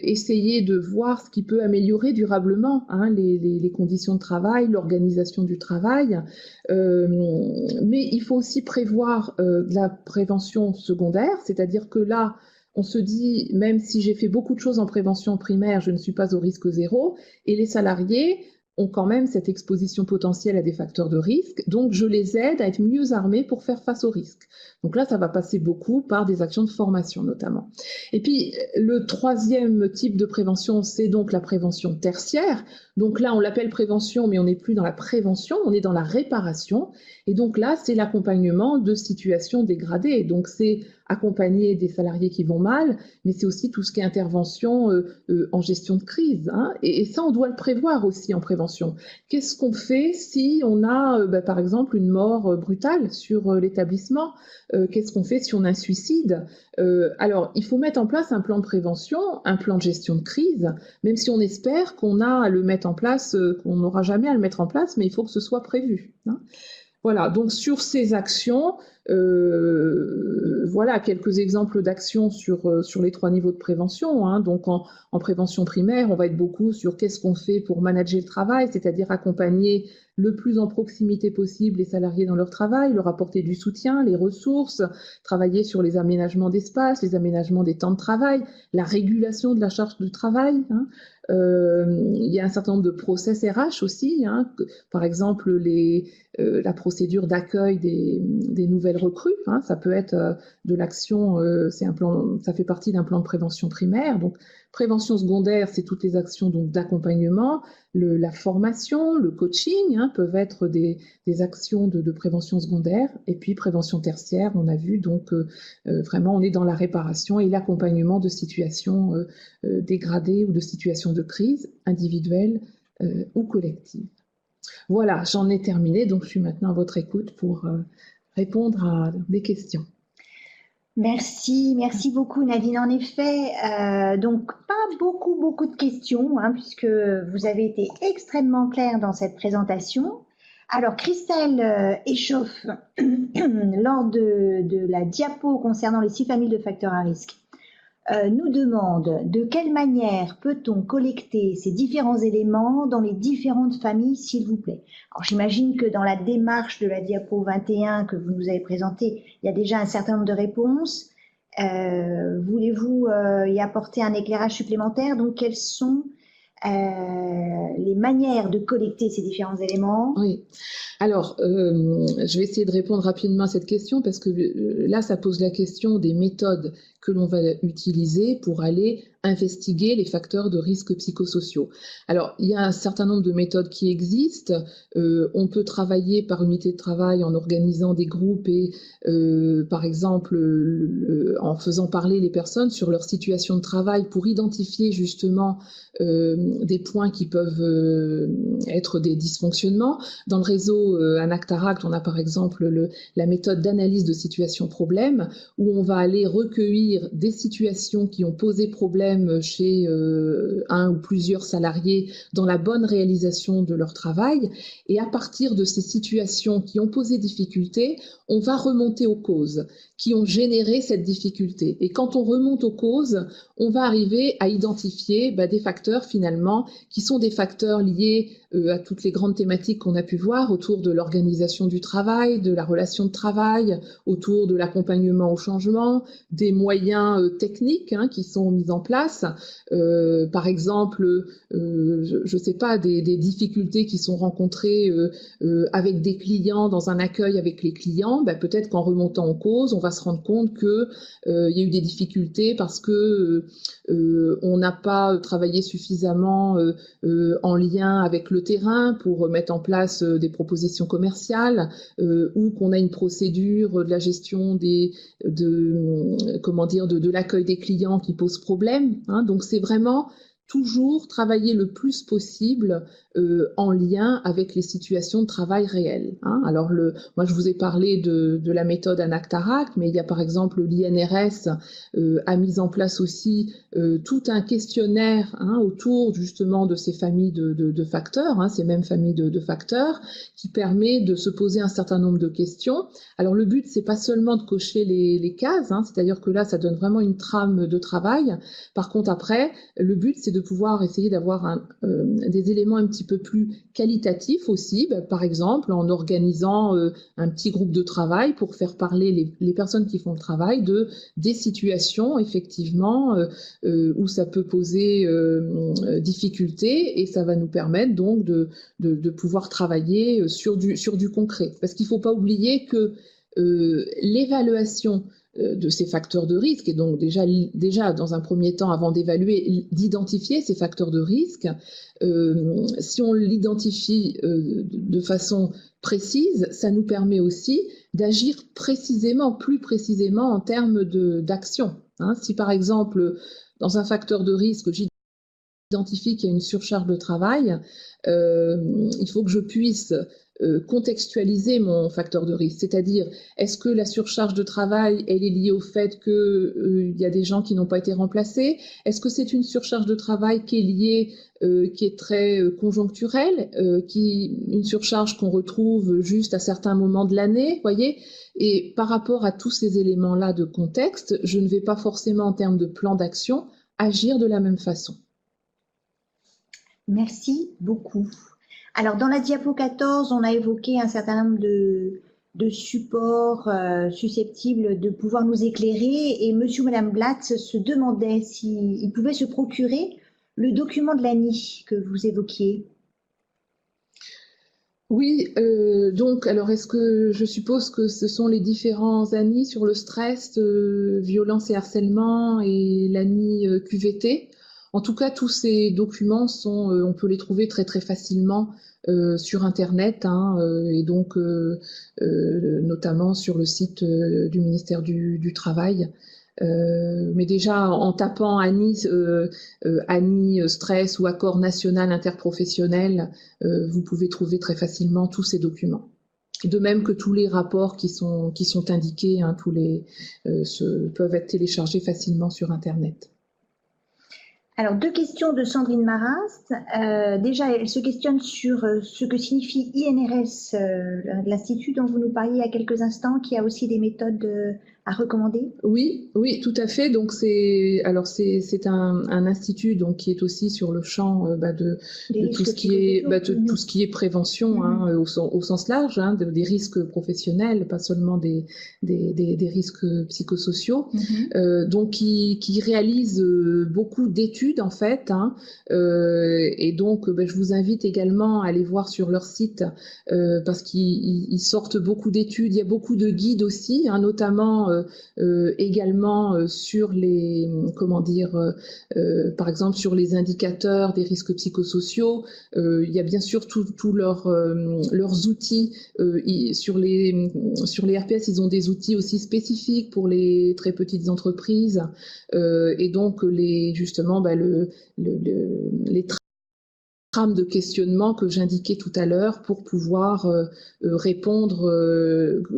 essayer de voir ce qui peut améliorer durablement les conditions de travail, l'organisation du travail. Mais il faut aussi prévoir de la prévention secondaire, c'est-à-dire que là, on se dit, même si j'ai fait beaucoup de choses en prévention primaire, je ne suis pas au risque zéro, et les salariés ont quand même cette exposition potentielle à des facteurs de risque, donc je les aide à être mieux armés pour faire face aux risques. Donc là, ça va passer beaucoup par des actions de formation notamment. Et puis, le 3e type de prévention, c'est donc la prévention tertiaire. Donc là, on l'appelle prévention, mais on n'est plus dans la prévention, on est dans la réparation. Et donc là, c'est l'accompagnement de situations dégradées. Donc c'est accompagner des salariés qui vont mal, mais c'est aussi tout ce qui est intervention en gestion de crise. Et ça, on doit le prévoir aussi en prévention. Qu'est-ce qu'on fait si on a, par exemple, une mort brutale sur l'établissement? Qu'est-ce qu'on fait si on a un suicide? Alors, il faut mettre en place un plan de prévention, un plan de gestion de crise, même si on espère qu'on a à le mettre en place, qu'on n'aura jamais à le mettre en place, mais il faut que ce soit prévu. Voilà, donc sur ces actions, voilà quelques exemples d'actions sur les 3 niveaux de prévention. Donc en prévention primaire, on va être beaucoup sur qu'est-ce qu'on fait pour manager le travail, c'est-à-dire accompagner le plus en proximité possible les salariés dans leur travail, leur apporter du soutien, les ressources, travailler sur les aménagements d'espace, les aménagements des temps de travail, la régulation de la charge de travail. Il y a un certain nombre de process RH aussi, par exemple la procédure d'accueil des nouvelles recrues, ça peut être de l'action, ça fait partie d'un plan de prévention primaire. Donc prévention secondaire, c'est toutes les actions donc d'accompagnement, la formation, le coaching peuvent être des actions de prévention secondaire. Et puis prévention tertiaire, on a vu donc vraiment on est dans la réparation et l'accompagnement de situations dégradées ou de situations de crise individuelles ou collectives. Voilà, j'en ai terminé, donc je suis maintenant à votre écoute pour répondre à des questions. Merci beaucoup Nadine. En effet, donc pas beaucoup de questions, puisque vous avez été extrêmement claire dans cette présentation. Alors Christelle échauffe lors de la diapo concernant les 6 familles de facteurs à risque. Nous demande de quelle manière peut-on collecter ces différents éléments dans les différentes familles, s'il vous plaît. Alors j'imagine que dans la démarche de la diapo 21 que vous nous avez présentée, il y a déjà un certain nombre de réponses. Voulez-vous y apporter un éclairage supplémentaire? Donc, quelles sont les manières de collecter ces différents éléments? Oui. Alors, je vais essayer de répondre rapidement à cette question parce que là, ça pose la question des méthodes que l'on va utiliser pour aller investiguer les facteurs de risque psychosociaux. Alors, il y a un certain nombre de méthodes qui existent. On peut travailler par unité de travail en organisant des groupes et, par exemple, en faisant parler les personnes sur leur situation de travail pour identifier justement des points qui peuvent être des dysfonctionnements. Dans le réseau Anactaract, on a par exemple la méthode d'analyse de situation problème, où on va aller recueillir des situations qui ont posé problème chez un ou plusieurs salariés dans la bonne réalisation de leur travail. Et à partir de ces situations qui ont posé difficulté, on va remonter aux causes qui ont généré cette difficulté. Et quand on remonte aux causes, on va arriver à identifier des facteurs finalement qui sont des facteurs liés à toutes les grandes thématiques qu'on a pu voir autour de l'organisation du travail, de la relation de travail, autour de l'accompagnement au changement, des moyens techniques qui sont mis en place. Par exemple, je ne sais pas, des difficultés qui sont rencontrées avec des clients dans un accueil avec les clients. Peut-être qu'en remontant aux causes, on va se rendre compte qu'il y a eu des difficultés parce que on n'a pas travaillé suffisamment en lien avec le terrain pour mettre en place des propositions commerciales ou qu'on a une procédure de la gestion de l'accueil des clients qui pose problème. Donc c'est vraiment toujours travailler le plus possible en lien avec les situations de travail réelles. Alors, moi, je vous ai parlé de la méthode Anactaract, mais il y a par exemple l'INRS a mis en place aussi tout un questionnaire autour justement de ces familles de facteurs, ces mêmes familles de facteurs, qui permet de se poser un certain nombre de questions. Alors, le but, c'est pas seulement de cocher les cases, c'est-à-dire que là, ça donne vraiment une trame de travail. Par contre, après, le but, c'est de pouvoir essayer d'avoir des éléments un petit peu plus qualitatifs aussi, par exemple en organisant un petit groupe de travail pour faire parler les personnes qui font le travail des situations effectivement où ça peut poser difficulté, et ça va nous permettre donc de pouvoir travailler sur du concret. Parce qu'il ne faut pas oublier que l'évaluation de ces facteurs de risque, et donc déjà dans un premier temps, avant d'évaluer, d'identifier ces facteurs de risque, si on l'identifie de façon précise, ça nous permet aussi d'agir plus précisément en termes d'action. Si par exemple, dans un facteur de risque, j'identifie qu'il y a une surcharge de travail, il faut que je puisse contextualiser mon facteur de risque, c'est-à-dire est-ce que la surcharge de travail elle est liée au fait qu'il y a des gens qui n'ont pas été remplacés? Est-ce que c'est une surcharge de travail qui est liée, qui est très conjoncturelle, une surcharge qu'on retrouve juste à certains moments de l'année, voyez? Et par rapport à tous ces éléments-là de contexte, je ne vais pas forcément en termes de plan d'action agir de la même façon. Merci beaucoup. Alors, dans la diapo 14, on a évoqué un certain nombre de supports susceptibles de pouvoir nous éclairer, et monsieur ou madame Blatt se demandaient s'ils pouvaient se procurer le document de l'ANI que vous évoquiez. Oui, donc, alors est-ce que je suppose que ce sont les différents ANI sur le stress, violence et harcèlement et l'ANI QVT? En tout cas, tous ces documents on peut les trouver très très facilement sur Internet, et donc notamment sur le site du ministère du Travail. Mais déjà en tapant ANI stress ou accord national interprofessionnel, vous pouvez trouver très facilement tous ces documents. De même que tous les rapports qui sont indiqués, peuvent être téléchargés facilement sur Internet. Alors, deux questions de Sandrine Marast. Déjà, elle se questionne sur ce que signifie INRS, l'Institut dont vous nous parliez il y a quelques instants, qui a aussi des méthodes à recommander? Oui, oui, tout à fait. Donc c'est un institut donc qui est aussi sur le champ Des de tout risques ce qui est psychosociaux. de tout ce qui est prévention au sens large, des risques professionnels, pas seulement des risques psychosociaux. Donc qui réalise beaucoup d'études en fait. Et donc je vous invite également à aller voir sur leur site parce qu'ils sortent beaucoup d'études. Il y a beaucoup de guides aussi, notamment également sur les, comment dire, par exemple sur les indicateurs des risques psychosociaux. Il y a bien sûr tous leurs outils. Sur les RPS, ils ont des outils aussi spécifiques pour les très petites entreprises. Et donc justement les trames de questionnement que j'indiquais tout à l'heure pour pouvoir répondre,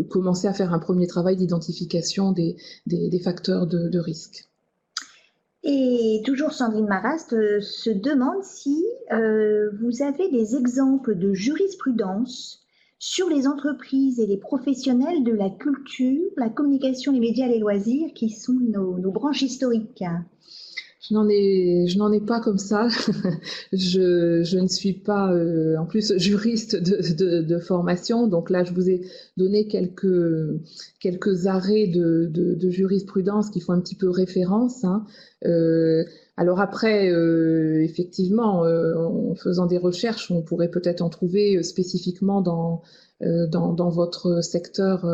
commencer à faire un premier travail d'identification des facteurs de risque. Et toujours Sandrine Marast se demande si vous avez des exemples de jurisprudence sur les entreprises et les professionnels de la culture, la communication, les médias, les loisirs, qui sont nos branches historiques. Je n'en ai pas comme ça. Je ne suis pas, en plus, juriste de formation. Donc là, je vous ai donné quelques arrêts de jurisprudence qui font un petit peu référence. Alors après, effectivement, en faisant des recherches, on pourrait peut-être en trouver spécifiquement dans votre secteur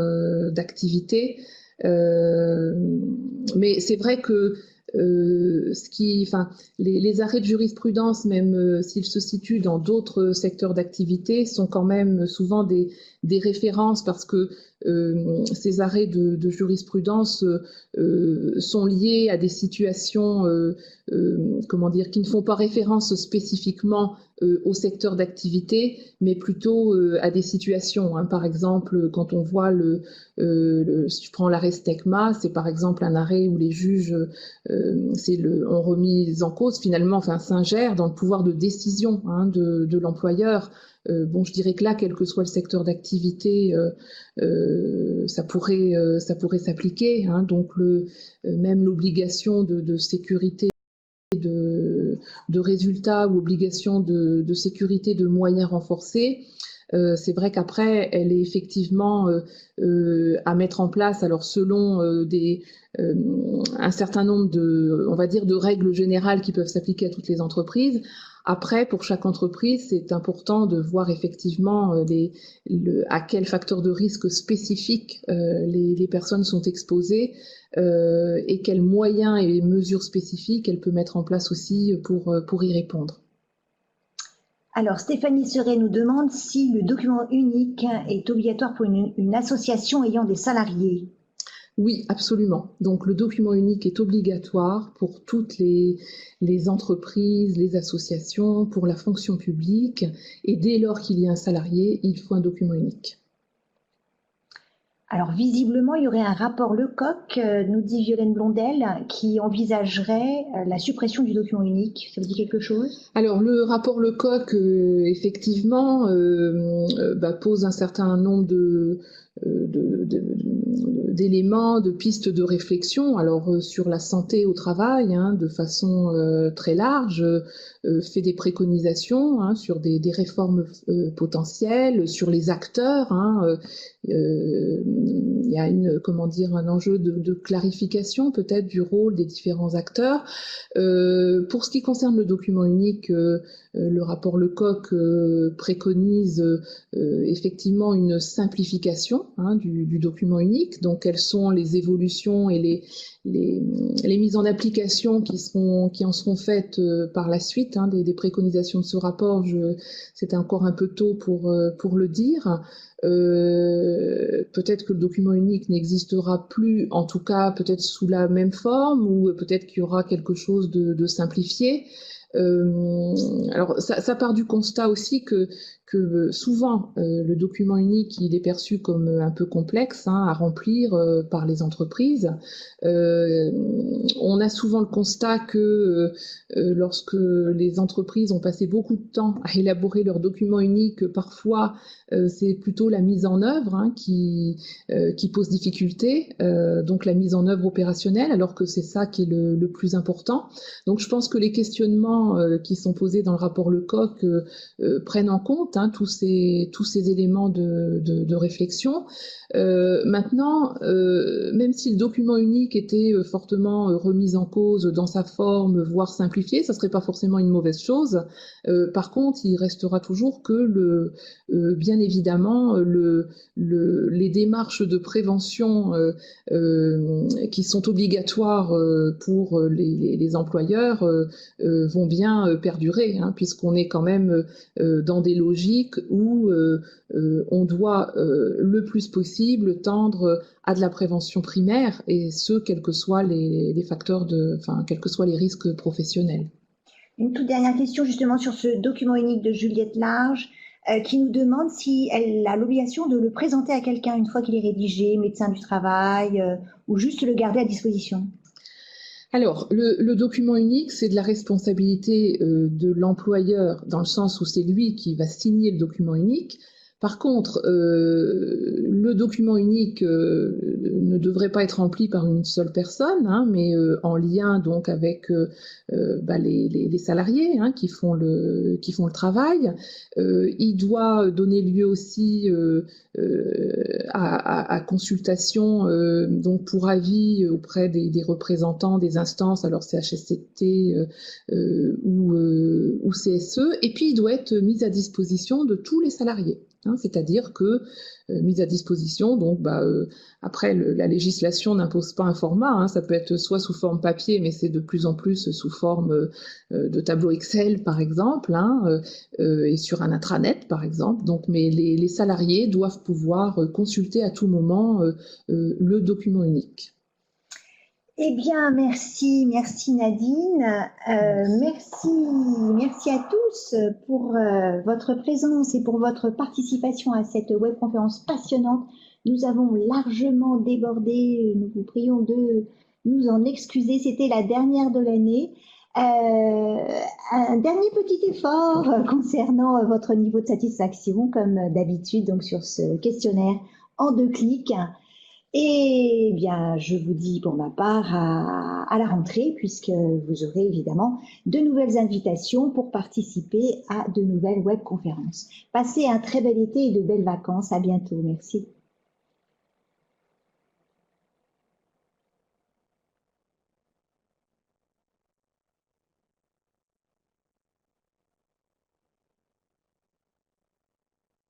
d'activité. Mais c'est vrai que les arrêts de jurisprudence, même s'ils se situent dans d'autres secteurs d'activité, sont quand même souvent des références parce que ces arrêts de jurisprudence sont liés à des situations, comment dire, qui ne font pas référence spécifiquement au secteur d'activité, mais plutôt à des situations. Par exemple, quand on voit si je prends l'arrêt Stecma, c'est par exemple un arrêt où les juges ont remis en cause finalement, s'ingèrent dans le pouvoir de décision de l'employeur. Je dirais que là, quel que soit le secteur d'activité, ça pourrait s'appliquer. Donc même l'obligation de sécurité de résultats ou obligation de sécurité de moyens renforcés. C'est vrai qu'après, elle est effectivement à mettre en place, alors selon un certain nombre de règles générales qui peuvent s'appliquer à toutes les entreprises. Après, pour chaque entreprise, c'est important de voir effectivement à quel facteur de risque spécifique les personnes sont exposées et quels moyens et mesures spécifiques elle peut mettre en place aussi pour y répondre. Alors, Stéphanie Seret nous demande si le document unique est obligatoire pour une association ayant des salariés. Oui, absolument. Donc, le document unique est obligatoire pour toutes les entreprises, les associations, pour la fonction publique. Et dès lors qu'il y a un salarié, il faut un document unique. Alors, visiblement, il y aurait un rapport Lecoq, nous dit Violaine Blondel, qui envisagerait la suppression du document unique. Ça vous dit quelque chose? Alors, le rapport Lecoq, effectivement, pose un certain nombre d'éléments, de pistes de réflexion. Alors, sur la santé au travail, de façon très large, fait des préconisations sur des réformes potentielles, sur les acteurs. Il y a un enjeu de clarification peut-être du rôle des différents acteurs. Pour ce qui concerne le document unique, le rapport Lecoq préconise effectivement une simplification du document unique. Donc, quelles sont les évolutions et les mises en application qui en seront faites par la suite des préconisations de ce rapport. C'est encore un peu tôt pour le dire. Peut-être que le document unique n'existera plus, en tout cas peut-être sous la même forme, ou peut-être qu'il y aura quelque chose de simplifié. Alors ça part du constat aussi que que souvent le document unique il est perçu comme un peu complexe à remplir par les entreprises. On a souvent le constat que lorsque les entreprises ont passé beaucoup de temps à élaborer leur document unique, parfois c'est plutôt la mise en œuvre qui pose difficulté, donc la mise en œuvre opérationnelle, alors que c'est ça qui est le plus important. Donc je pense que les questionnements qui sont posés dans le rapport Lecoq prennent en compte tous ces éléments de réflexion. Maintenant, même si le document unique était fortement remis en cause dans sa forme, voire simplifié, ça serait pas forcément une mauvaise chose. Par contre, il restera toujours que bien évidemment, les démarches de prévention qui sont obligatoires pour les employeurs vont bien perdurer, puisqu'on est quand même dans des logiques où on doit le plus possible tendre à de la prévention primaire, et ce, quels que soient les facteurs quels que soient les risques professionnels. Une toute dernière question justement sur ce document unique de Juliette Large, qui nous demande si elle a l'obligation de le présenter à quelqu'un une fois qu'il est rédigé, médecin du travail, ou juste le garder à disposition. Alors, le document unique, c'est de la responsabilité de l'employeur, dans le sens où c'est lui qui va signer le document unique. Par contre, le document unique ne devrait pas être rempli par une seule personne, mais en lien donc avec les salariés qui font le travail. Il doit donner lieu aussi à consultation donc pour avis auprès des représentants des instances, alors CHSCT ou CSE, et puis il doit être mis à disposition de tous les salariés. C'est-à-dire que mise à disposition, donc après la législation n'impose pas un format, ça peut être soit sous forme papier, mais c'est de plus en plus sous forme de tableau Excel par exemple, et sur un intranet par exemple. Donc, mais les salariés doivent pouvoir consulter à tout moment le document unique. Eh bien, merci Nadine. Merci à tous pour votre présence et pour votre participation à cette webconférence passionnante. Nous avons largement débordé, nous vous prions de nous en excuser, c'était la dernière de l'année. Un dernier petit effort concernant votre niveau de satisfaction, comme d'habitude, donc sur ce questionnaire en 2 clics. Et bien, je vous dis pour ma part à la rentrée, puisque vous aurez évidemment de nouvelles invitations pour participer à de nouvelles webconférences. Passez un très bel été et de belles vacances. À bientôt. Merci.